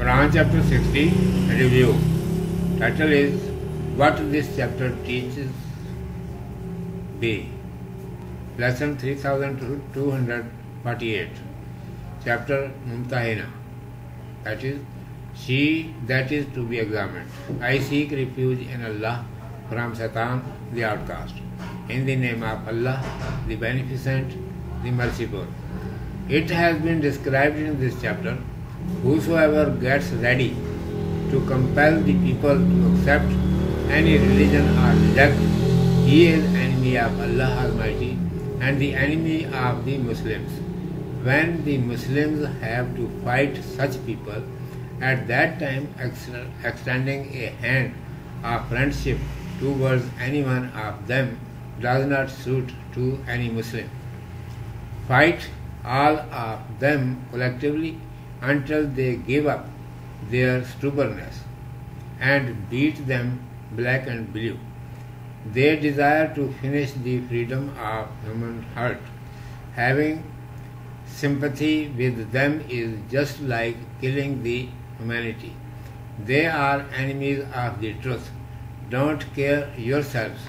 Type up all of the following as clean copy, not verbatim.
Quran chapter 60 review. Title is What this chapter teaches B. Lesson 3248. Chapter Mumtahina. That is, she that is to be examined. I seek refuge in Allah from Satan, the outcast. In the name of Allah, the Beneficent, the Merciful. It has been described in this chapter, whosoever gets ready to compel the people to accept any religion or reject, he is enemy of Allah Almighty and the enemy of the Muslims. When the Muslims have to fight such people, at that time extending a hand of friendship towards any one of them does not suit to any Muslim. Fight all of them collectively until they give up their stubbornness and beat them black and blue. They desire to finish the freedom of human heart. Having sympathy with them is just like killing the humanity. They are enemies of the truth. Don't care yourselves,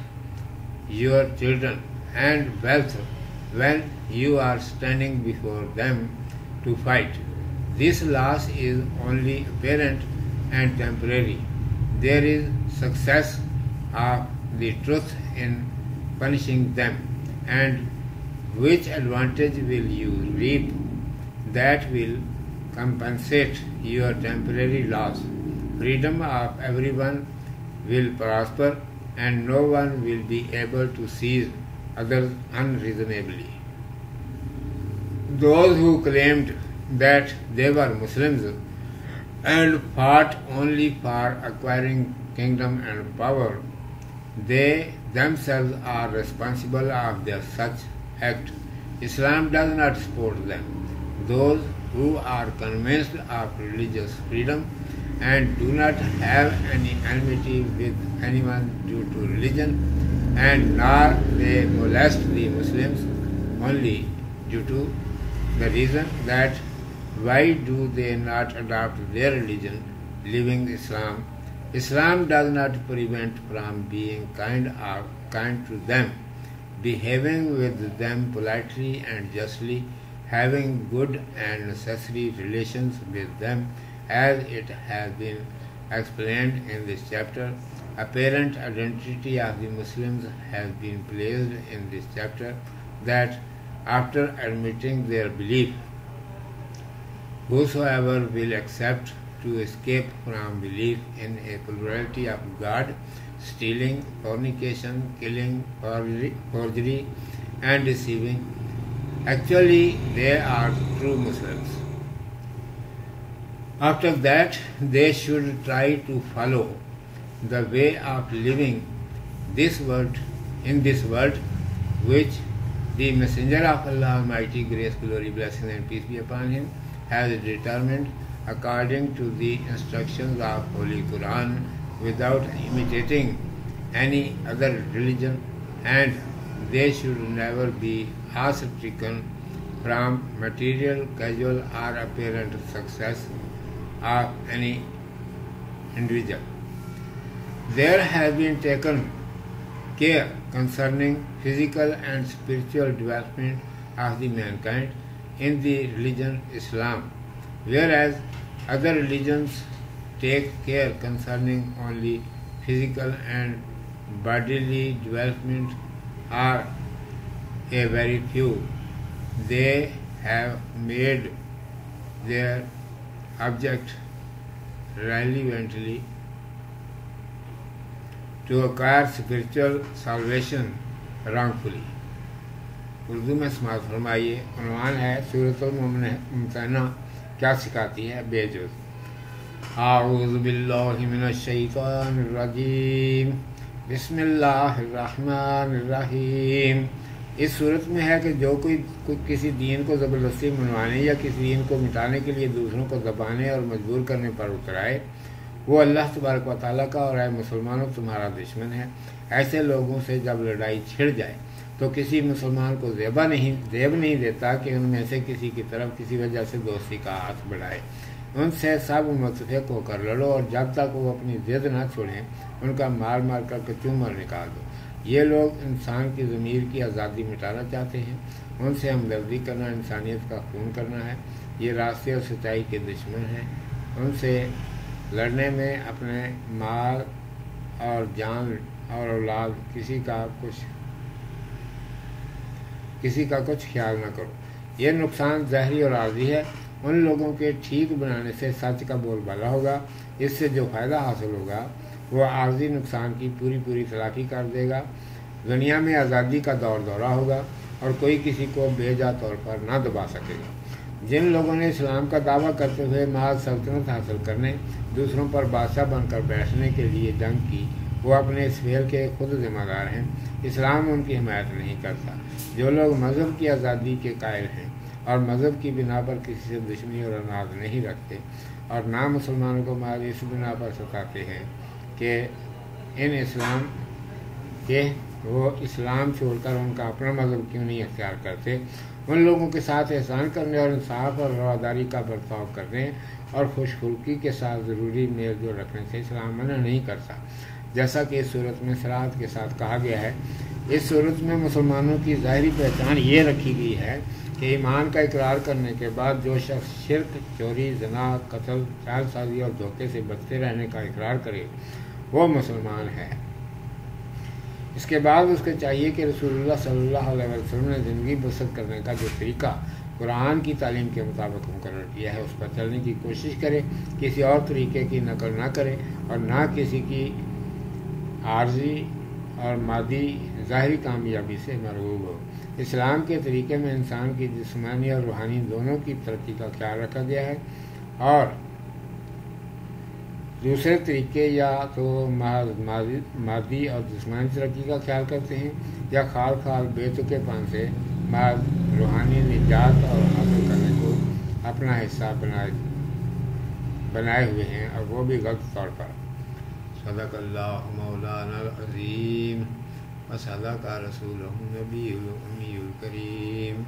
your children, and wealth when you are standing before them to fight. This loss is only apparent and temporary. There is success of the truth in punishing them, and which advantage will you reap that will compensate your temporary loss? Freedom of everyone will prosper, and no one will be able to seize others unreasonably. Those who claimed that they were Muslims and fought only for acquiring kingdom and power, they themselves are responsible of their such act. Islam does not support them. Those who are convinced of religious freedom and do not have any enmity with anyone due to religion, and nor they molest the Muslims only due to the reason that why do they not adopt their religion, living Islam? Islam does not prevent from being kind to them, behaving with them politely and justly, having good and necessary relations with them, as it has been explained in this chapter. Apparent identity of the Muslims has been placed in this chapter, that after admitting their belief, whosoever will accept to escape from belief in a plurality of God, stealing, fornication, killing, forgery, and deceiving, actually they are true Muslims. After that, they should try to follow the way of living in this world, which the Messenger of Allah Almighty, grace, glory, blessings, and peace be upon him, has determined according to the instructions of Holy Quran, without imitating any other religion, and they should never be awe-stricken from material, casual, or apparent success of any individual. There has been taken care concerning physical and spiritual development of the mankind in the religion Islam, whereas other religions take care concerning only physical and bodily development, are a very few. They have made their object relevantly to acquire spiritual salvation wrongfully. Urdu میں سماعت فرمائیے. عنوان ہے سورۃ الممتحنہ کیا سکھاتی ہے بے جز. اعوذ باللہ من الشیطان الرجیم بسم اللہ الرحمن الرحیم. اس صورت میں ہے کہ جو کوئی کسی دین کو زبردستی منوانے یا کسی دین کو مٹانے کے لیے دوسروں کو دبانے اور مجبور کرنے پر اترائے، وہ اللہ تبارک و تعالیٰ کا اور اے مسلمانوں تمہارا دشمن ہے. ایسے لوگوں سے جب لڑائی چھڑ جائے تو کسی مسلمان کو زیب نہیں دیتا کہ ان میں سے کسی کی طرف کسی وجہ سے دوستی کا ہاتھ بڑھائے. ان سے سب متفق ہو کر لڑو، اور جب تک وہ اپنی ضد نہ چھوڑیں ان کا مار مار کر کے چومر نکال دو۔ یہ لوگ انسان کی ضمیر کی آزادی مٹانا چاہتے ہیں، ان سے ہمدردی کرنا انسانیت کا خون کرنا ہے۔ یہ راستے اور سچائی کے دشمن ہیں، ان سے لڑنے میں اپنے مال اور جان اور اولاد کسی کا کچھ خیال نہ کرو۔ یہ نقصان ظاہری اور عارضی ہے۔ ان لوگوں کے ٹھیک بنانے سے سچ کا بول بالا ہوگا، اس سے جو فائدہ حاصل ہوگا وہ عارضی نقصان کی پوری تلافی کر دے گا۔ دنیا میں آزادی کا دورہ ہوگا اور کوئی کسی کو بے جا طور پر نہ دبا سکے گا۔ جن لوگوں نے اسلام کا دعویٰ کرتے ہوئے محض سلطنت حاصل کرنے، دوسروں پر بادشاہ بن کر بیٹھنے کے لیے جنگ کی، وہ اپنے اس فعل کے خود ذمہ دار ہیں۔ اسلام ان کی حمایت نہیں کرتا۔ جو لوگ مذہب کی آزادی کے قائل ہیں اور مذہب کی بنا پر کسی سے دشمنی اور اناج نہیں رکھتے، اور نہ مسلمانوں کو محض اس بنا پر ستاتے ہیں کہ وہ اسلام چھوڑ کر ان کا اپنا مذہب کیوں نہیں اختیار کرتے، ان لوگوں کے ساتھ احسان کرنے اور انصاف اور رواداری کا برتاؤ کرنے اور خوش خلقی کے ساتھ ضروری میل جول رکھنے سے اسلام منع نہیں کرتا، جیسا کہ اس صورت میں صراحت کے ساتھ کہا گیا ہے۔ اس صورت میں مسلمانوں کی ظاہری پہچان یہ رکھی گئی ہے کہ ایمان کا اقرار کرنے کے بعد جو شخص شرک، چوری، زنا، قتل، چال سازی اور دھوکے سے بچتے رہنے کا اقرار کرے وہ مسلمان ہے۔ اس کے بعد اس کو چاہیے کہ رسول اللہ صلی اللہ علیہ وسلم نے زندگی بسر کرنے کا جو طریقہ قرآن کی تعلیم کے مطابق مقرر کیا ہے اس پر چلنے کی کوشش کرے، کسی اور طریقے کی نقل نہ کرے اور نہ کسی کی عارضی اور مادی ظاہری کامیابی سے مرغوب ہو۔ اسلام کے طریقے میں انسان کی جسمانی اور روحانی دونوں کی ترقی کا خیال رکھا گیا ہے، اور دوسرے طریقے یا تو مادی اور جسمانی ترقی کا خیال کرتے ہیں، یا خال بے تکے پن سے محض روحانی نجات اور حاصل کرنے کو اپنا حصہ بنائے ہوئے ہیں، اور وہ بھی غلط طور پر۔ صدق اللہ مولانا العظیم و صدق رسولہ النبی الامی الکریم۔